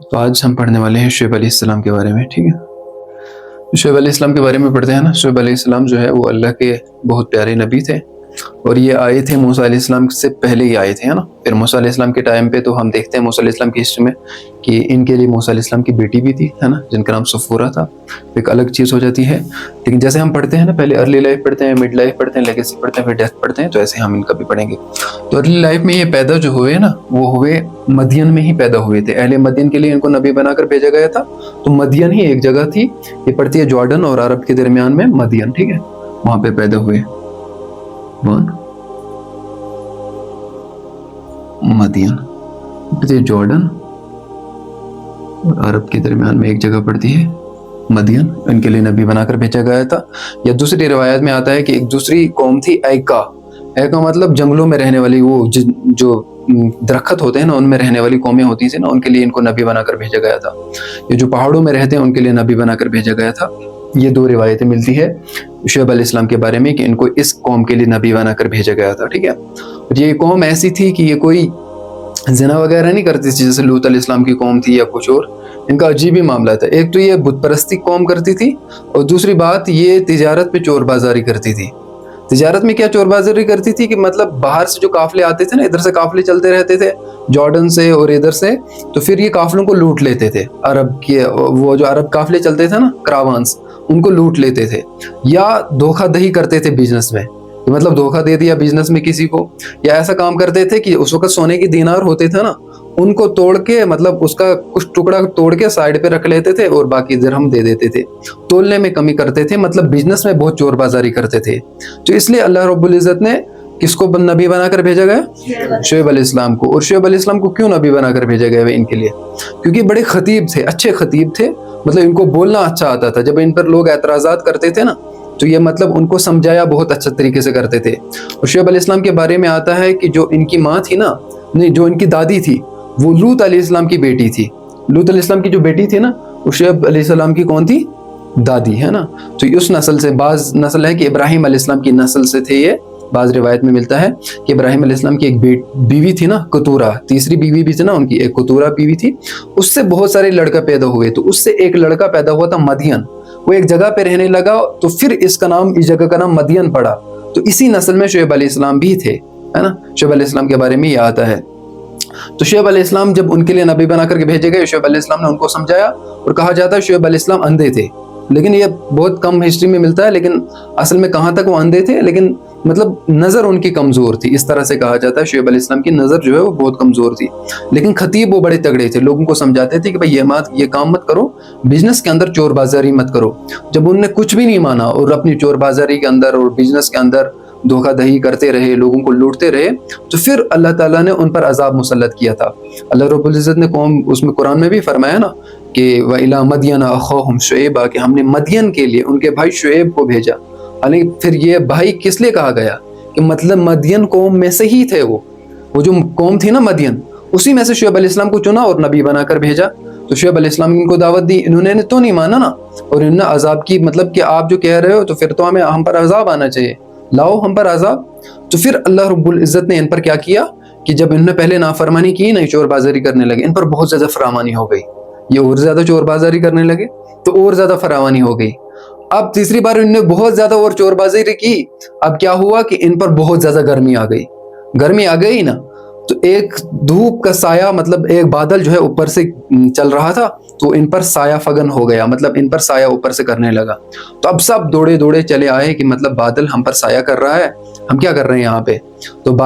تو آج ہم پڑھنے والے ہیں شعیب علیہ السلام کے بارے میں. ٹھیک ہے، شعیب علیہ السلام کے بارے میں پڑھتے ہیں نا. شعیب علیہ السلام جو ہے وہ اللہ کے بہت پیارے نبی تھے، اور یہ آئے تھے موسیٰ علیہ السلام سے پہلے ہی آئے تھے، ہے نا. پھر موسیٰ علیہ السلام کے ٹائم پہ تو ہم دیکھتے ہیں موسیٰ علیہ السلام کی ہسٹری میں کہ ان کے لیے موسیٰ علیہ السلام کی بیٹی بھی تھی، ہے نا، جن کا نام صفورہ تھا. ایک الگ چیز ہو جاتی ہے. لیکن جیسے ہم پڑھتے ہیں نا، پہلے ارلی لائف پڑھتے ہیں، مڈ لائف پڑھتے ہیں، لیگیسی پڑھتے ہیں، پھر ڈیتھ پڑھتے ہیں، تو ایسے ہم ان کا بھی پڑھیں گے. تو ارلی لائف میں یہ پیدا جو ہوئے نا، وہ ہوئے مدین میں ہی پیدا ہوئے تھے. اہل مدین کے لیے ان کو نبی بنا کر بھیجا گیا تھا. تو مدین ہی ایک جگہ تھی، یہ پڑتی ہے جارڈن اور عرب کے درمیان میں مدین. ٹھیک ہے، وہاں پہ پیدا ہوئے. مدین جارڈن اور عرب کے درمیان میں ایک جگہ پڑتی ہے مدین. ان کے لیے نبی بنا کر بھیجا گیا تھا. یا دوسری روایت میں آتا ہے کہ ایک دوسری قوم تھی ایکا. ایکا مطلب جنگلوں میں رہنے والی، وہ جو درخت ہوتے ہیں نا، ان میں رہنے والی قومیں ہوتی تھیں نا، ان کے لیے ان کو نبی بنا کر بھیجا گیا تھا. یہ جو پہاڑوں میں رہتے ہیں ان کے لیے نبی بنا کر بھیجا گیا تھا. یہ دو روایتیں ملتی ہے شعیب علیہ السلام کے بارے میں کہ ان کو اس قوم کے لیے نبی بنا کر بھیجا گیا تھا. ٹھیک ہے، یہ قوم ایسی تھی کہ یہ کوئی زنا وغیرہ نہیں کرتی تھی جیسے لوط علیہ السلام کی قوم تھی یا کچھ اور. ان کا عجیب ہی معاملہ تھا. ایک تو یہ بت پرستی قوم کرتی تھی، اور دوسری بات یہ تجارت پہ چور بازاری کرتی تھی. تجارت میں کیا چور بازاری کرتی تھی کہ مطلب باہر سے جو قافلے آتے تھے نا، ادھر سے قافلے چلتے رہتے تھے جارڈن سے اور ادھر سے، تو پھر یہ قافلوں کو لوٹ لیتے تھے. عرب کے وہ جو عرب قافلے چلتے تھے نا، کراوانس، ان کو لوٹ لیتے تھے. یا دھوکہ دہی کرتے تھے بزنس میں، مطلب دھوکہ دے دیا بزنس میں کسی کو. یا ایسا کام کرتے تھے کہ اس وقت سونے کی دینار ہوتے تھے نا، ان کو توڑ کے مطلب اس کا کچھ ٹکڑا توڑ کے سائڈ پہ رکھ لیتے تھے اور باقی درہم دے دیتے تھے. تولنے میں کمی کرتے تھے، مطلب بزنس میں بہت چور بازاری کرتے تھے. تو اس لیے اللہ رب العزت نے کس کو نبی بنا کر بھیجا گیا؟ شعیب علیہ السلام کو. اور شعیب علیہ السلام کو کیوں نبی بنا کر بھیجا گیا ان کے لیے؟ کیونکہ بڑے خطیب تھے، اچھے خطیب تھے. مطلب ان کو بولنا اچھا آتا تھا. جب ان پر لوگ اعتراضات کرتے تھے نا، تو یہ مطلب ان کو سمجھایا بہت اچھا طریقے سے کرتے تھے. اور شعیب علیہ السلام کے بارے میں آتا ہے کہ جو ان کی ماں تھی نا، نہیں، جو ان کی دادی تھی، وہ لوط علیہ السلام کی بیٹی تھی. لوط علیہ السلام کی جو بیٹی تھی نا، وہ شعیب علیہ السلام کی کون تھی؟ دادی، ہے نا. تو اس نسل سے، بعض نسل ہے کہ ابراہیم علیہ السلام کی نسل سے تھے یہ. بعض روایت میں ملتا ہے کہ ابراہیم علیہ السلام کی ایک بیوی تھی نا، کتورہ، تیسری بیوی بھی تھی نا ان کی، ایک کتورہ بیوی تھی. اس سے بہت سارے لڑکا پیدا ہوئے. تو اس سے ایک لڑکا پیدا ہوا تھا مدین. وہ ایک جگہ پہ رہنے لگا، تو پھر اس جگہ کا نام مدین پڑا. تو اسی نسل میں شعیب علیہ السلام بھی تھے، ہے نا. شعیب علیہ السلام کے بارے میں یہ آتا ہے. تو شعیب علیہ السلام جب ان کے لیے نبی بنا کر کے بھیجے گئے، شعیب علیہ السلام نے ان کو سمجھایا. اور کہا جاتا ہے شعیب علیہ السلام اندھے تھے، لیکن یہ بہت کم ہسٹری میں ملتا ہے. لیکن اصل میں کہاں تک وہ اندھے تھے، لیکن مطلب نظر ان کی کمزور تھی، اس طرح سے کہا جاتا ہے. شعیب علیہ السلام کی نظر جو ہے وہ بہت کمزور تھی، لیکن خطیب وہ بڑے تگڑے تھے. لوگوں کو سمجھاتے تھے کہ بھائی یہ کام مت کرو، بزنس کے اندر چور بازاری مت کرو. جب انہوں نے کچھ بھی نہیں مانا اور اپنی چور بازاری کے اندر اور بزنس کے اندر دھوکہ دہی کرتے رہے، لوگوں کو لوٹتے رہے، تو پھر اللہ تعالیٰ نے ان پر عذاب مسلط کیا تھا. اللہ رب العزت نے اس میں قرآن میں بھی فرمایا نا کہ وَإِلَىٰ مَدْيَنَ أَخَاهُمْ شُعَيْبًا، کہ ہم نے مدین کے لیے ان کے بھائی شعیب کو بھیجا. پھر یہ بھائی کس لیے کہا گیا؟ کہ مطلب مدین قوم میں سے ہی تھے. وہ جو قوم تھی نا مدین، اسی میں سے شعیب علیہ السلام کو چنا اور نبی بنا کر بھیجا. تو شعیب علیہ السلام نے ان کو دعوت دی، انہوں نے تو نہیں مانا نا، اور انہوں نے عذاب کی، مطلب کہ آپ جو کہہ رہے ہو تو پھر تو ہم پر عذاب آنا چاہیے، لاؤ ہم پر عذاب. تو پھر اللہ رب العزت نے ان پر کیا کیا کہ جب انہوں نے پہلے نافرمانی کی، نہیں چور بازاری کرنے لگے، ان پر بہت زیادہ فراوانی ہو گئی. یہ اور زیادہ چور بازاری کرنے لگے تو اور زیادہ فراوانی ہو گئی. اب تیسری بار انہوں نے بہت زیادہ اور چور بازاری کی. اب کیا ہوا کہ ان پر بہت زیادہ گرمی آ گئی نا. تو ایک دھوپ کا سایہ، مطلب ایک بادل جو ہے اوپر سے چل رہا تھا، تو ان پر سایہ فگن ہو گیا، مطلب ان پر سایہ اوپر سے کرنے لگا. تو اب سب دوڑے چلے آئے کہ مطلب بادل ہم پر سایہ کر رہا ہے، ہم کیا کر رہے ہیں یہاں پہ. تو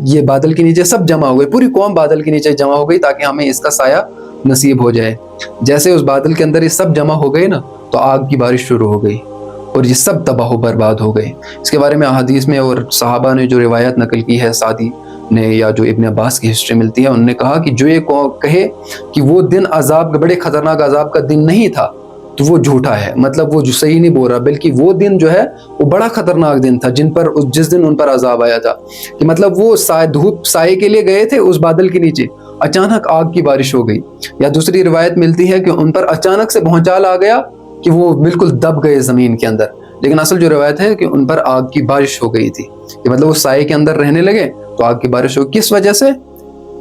یہ بادل کے نیچے سب جمع ہو گئے، پوری قوم بادل کے نیچے جمع ہو گئی تاکہ ہمیں اس کا سایہ نصیب ہو جائے. جیسے اس بادل کے اندر یہ سب جمع ہو گئے نا، تو آگ کی بارش شروع ہو گئی اور یہ سب تباہ و برباد ہو گئے. اس کے بارے میں احادیث میں اور صحابہ نے جو روایت نقل کی ہے، سعدی نے یا جو ابن عباس کی ہسٹری ملتی ہے، انہوں نے کہا کہ جو یہ کہے کہ وہ دن عذاب، بڑے خطرناک عذاب کا دن نہیں تھا، تو وہ جھوٹا ہے. مطلب وہ جو صحیح نہیں بول رہا، بلکہ وہ دن جو ہے وہ بڑا خطرناک دن تھا جس دن ان پر عذاب آیا تھا. کہ مطلب وہ دھوپ سائے کے لیے گئے تھے اس بادل کے نیچے، اچانک آگ کی بارش ہو گئی. یا دوسری روایت ملتی ہے کہ ان پر اچانک سے بھونچال آ گیا کہ وہ بالکل دب گئے زمین کے اندر. لیکن اصل جو روایت ہے کہ ان پر آگ کی بارش ہو گئی تھی، کہ مطلب وہ سائے کے اندر رہنے لگے تو آگ کی بارش ہو. کس وجہ سے؟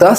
10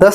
10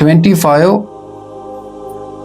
25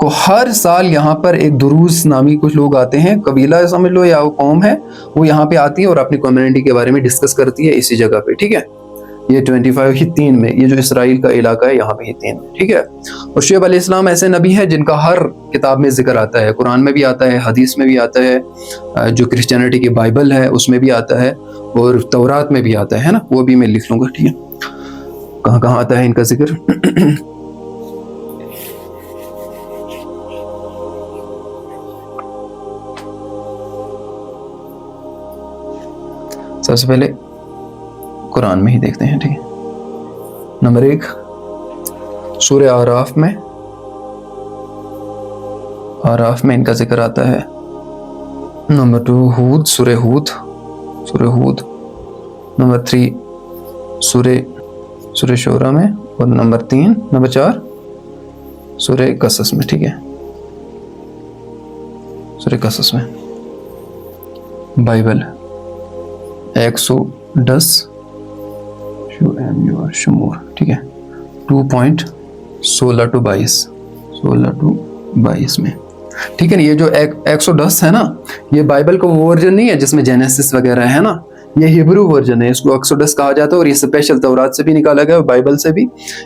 کو ہر سال یہاں پر ایک دروز نامی کچھ لوگ آتے ہیں, قبیلہ سمجھ لو یا وہ قوم ہے, وہ یہاں پہ آتی ہے اور اپنی کمیونٹی کے بارے میں ڈسکس کرتی ہے اسی جگہ پہ, ٹھیک ہے. یہ 25 ہتین میں, یہ جو اسرائیل کا علاقہ ہے یہاں پہ ہتین میں, ٹھیک ہے. اور شعیب علیہ السلام ایسے نبی ہے جن کا ہر کتاب میں ذکر آتا ہے, قرآن میں بھی آتا ہے, حدیث میں بھی آتا ہے, جو کرسچینٹی کی بائبل ہے اس میں بھی آتا ہے, اور تورات میں بھی آتا ہے نا, وہ بھی میں لکھ لوں گا, ٹھیک ہے. کہاں کہاں آتا ہے ان کا ذکر. سب سے پہلے قرآن میں ہی دیکھتے ہیں, ٹھیک ہے. نمبر 1 سورہ آراف میں, آراف میں ان کا ذکر آتا ہے. نمبر 2 ہود, سورہ ہود, سورہ ہود. نمبر 3 سورہ شورا میں, اور نمبر 4 سورہ قصص میں, ٹھیک ہے. سورہ قصص میں. بائبل 110 شمور, ٹھیک ہے. 2.16 to 22 میں, ٹھیک ہے. یہ جو 110 ہے نا, یہ بائبل کا وہ ورژن نہیں ہے جس میں جینیسس وغیرہ ہے نا, یہ ہیبرو ورژن ہے. اس کو 110 کہا جاتا ہے, اور یہ اسپیشل تورات سے بھی نکالا گیا, اور بائبل سے بھی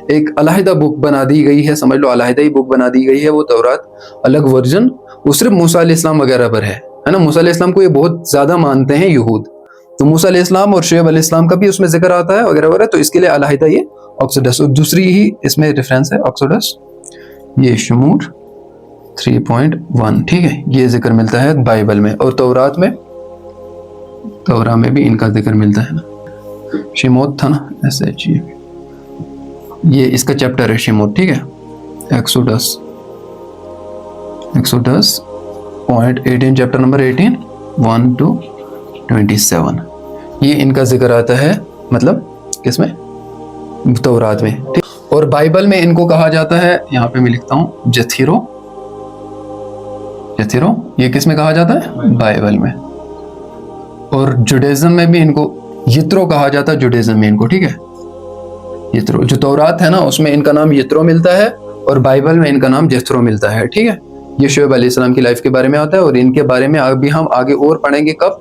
ایک علیحدہ بک بنا دی گئی ہے, سمجھ لو علیحدہ ہی بک بنا دی گئی ہے وہ تورات, الگ ورژن. وہ صرف موسیٰ علیہ السلام وغیرہ پر ہے نا. موسیٰ علیہ السلام کو یہ بہت زیادہ مانتے ہیں یہود, تو موسیٰ علیہ السلام اور شعیب علیہ السلام کا بھی اس میں ذکر آتا ہے وغیرہ وغیرہ, تو اس کے لیے علیحدہ یہ ایکسوڈس, اور دوسری ہی اس میں ریفرنس ہے ایکسوڈس, یہ شمور 3.1, ٹھیک ہے. یہ ذکر ملتا ہے بائبل میں, اور تورات میں, تورات میں بھی ان کا ذکر ملتا ہے نا. شموت تھا نا, SH, یہ اس کا چیپٹر ہے شموت, ٹھیک ہے. ایکسوڈس 18 چیپٹر نمبر 18 1 to 27, یہ ان کا ذکر آتا ہے, مطلب کس میں, تورات میں. اور بائبل میں ان کو کہا جاتا ہے, یہاں پہ میں لکھتا ہوں جتھیرو, یہ کس میں کہا جاتا ہے, بائبل میں. اور جوڈیزم میں بھی ان کو یترو کہا جاتا ہے, جوڈیزم میں ان کو, ٹھیک ہے. یترو, جو تورات ہے نا اس میں ان کا نام یترو ملتا ہے, اور بائبل میں ان کا نام جتھرو ملتا ہے, ٹھیک ہے. یہ شعیب علیہ السلام کی لائف کے بارے میں آتا ہے, اور ان کے بارے میں ابھی ہم آگے اور پڑھیں گے, کب,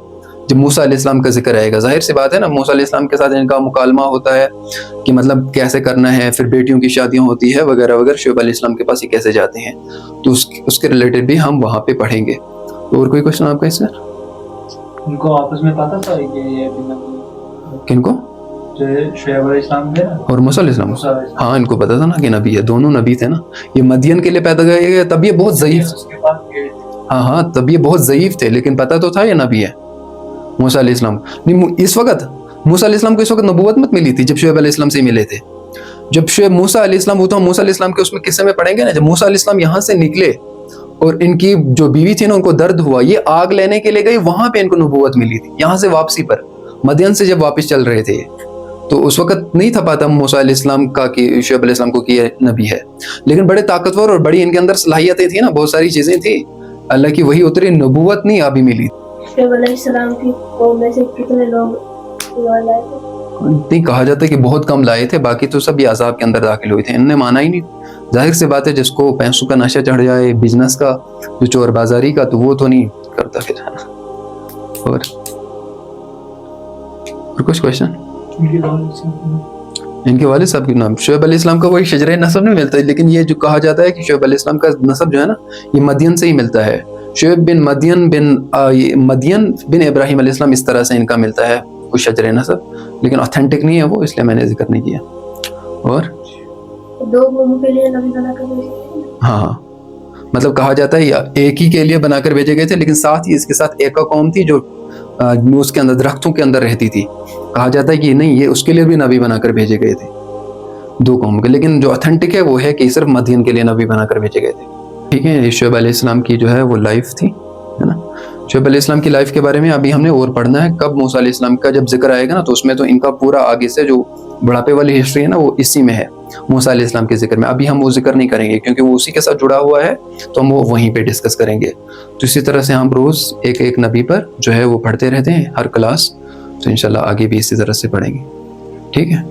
جب موسیٰ علیہ السلام کا ذکر آئے گا. ظاہر سی بات ہے نا, موسیٰ علیہ السلام کے ساتھ ان کا مکالمہ ہوتا ہے کہ مطلب کیسے کرنا ہے, پھر بیٹیوں کی شادیاں ہوتی ہے وغیرہ وغیرہ, شعیب علیہ السلام کے پاس یہ کیسے جاتے ہیں, تو اس کے ریلیٹڈ بھی ہم وہاں پہ پڑھیں گے. اور کوئی کوشچن آپ کا اس میں؟ ان کو آپس میں پتا تھا کہ یہ کن کو, شعیب علیہ السلام تھے اور موسیٰ علیہ السلام, ہاں ان کو پتا تھا نا کہ نبی ہے, دونوں نبی تھے نا. یہ مدین کے لیے پیدا کیا گیا, تب یہ بہت ضعیف, ہاں تب یہ بہت ضعیف تھے, لیکن پتا تو تھا یہ نبی ہے موسیٰ علیہ السلام. نہیں, اس وقت موسیٰ علیہ السلام کو اس وقت نبوت مت ملی تھی جب شعیب علیہ السلام سے ملے تھے. جب شعیب موسیٰ علیہ السلام, وہ تو موسیٰ علیہ السلام کے اس میں قصے میں پڑھیں گے نا, جب موسیٰ علیہ السلام یہاں سے نکلے اور ان کی جو بیوی تھی نا ان کو درد ہوا, یہ آگ لینے کے لیے گئی, وہاں پہ ان کو نبوت ملی تھی. یہاں سے واپسی پر, مدین سے جب واپس چل رہے تھے, تو اس وقت نہیں تھا پاتا موسیٰ علیہ السلام کا کہ شعیب علیہ السلام کو کہ یہ نبی ہے. لیکن بڑے طاقتور اور بڑی ان کے اندر صلاحیتیں تھیں نا, بہت ساری چیزیں تھیں, اللہ کی وہی اتری, نبوت نہیں ابھی ملی. شعیب علیہ السلام کی قوم میں سے کتنے لوگ ایمان لائے تھے؟ نہیں, کہا جاتا ہے کہ بہت کم لائے تھے, باقی تو سب یہ عذاب کے اندر داخل ہوئے تھے, انہوں نے مانا ہی نہیں. ظاہر سی بات ہے, جس کو پیسوں کا نشہ چڑھ جائے, بزنس کا, جو چور بازاری کا, تو وہ تو نہیں کرتا پھر. اور کچھ کوشچن, ان کے والد صاحب کے نام شعیب علیہ السلام کا وہی شجرہ نسب نہیں ملتا ہے, لیکن یہ جو کہا جاتا ہے کہ شعیب علیہ السلام کا نسب جو ہے نا, یہ مدین سے ہی ملتا ہے. شعیب بن مدین بن ابراہیم علیہ السلام, اس طرح سے ان کا ملتا ہے کوئی شجرہ نسب, لیکن آتھینٹک نہیں ہے وہ, اس لیے میں نے ذکر نہیں کیا. اور دو قوموں کے لیے نبی بنا کر بھیجے, ہاں, مطلب کہا جاتا ہے ایک ہی کے لیے بنا کر بھیجے گئے تھے, لیکن ساتھ ہی اس کے ساتھ ایک قوم تھی جو اس کے اندر درختوں کے اندر رہتی تھی. کہا جاتا ہے کہ نہیں, یہ اس کے لیے بھی نبی بنا کر بھیجے گئے تھے, دو قوم کے. لیکن جو اتھینٹک ہے وہ ہے کہ صرف مدین کے لیے نبی بنا کر بھیجے گئے تھے, ٹھیک ہے. یہ شعیب علیہ السلام کی جو ہے وہ لائف تھی, ہے نا. شعیب علیہ السلام کی لائف کے بارے میں ابھی ہم نے اور پڑھنا ہے. کب موسیٰ علیہ السلام کا جب ذکر آئے گا نا, تو اس میں تو ان کا پورا آگے سے جو بڑھاپے والی ہسٹری ہے نا, وہ اسی میں ہے, موسیٰ علیہ السلام کے ذکر میں. ابھی ہم وہ ذکر نہیں کریں گے کیونکہ وہ اسی کے ساتھ جڑا ہوا ہے, تو ہم وہ وہیں پہ ڈسکس کریں گے. تو اسی طرح سے ہم روز ایک نبی پر جو ہے وہ پڑھتے رہتے ہیں ہر کلاس, تو انشاءاللہ آگے بھی اسی طرح سے پڑھیں گے, ٹھیک ہے.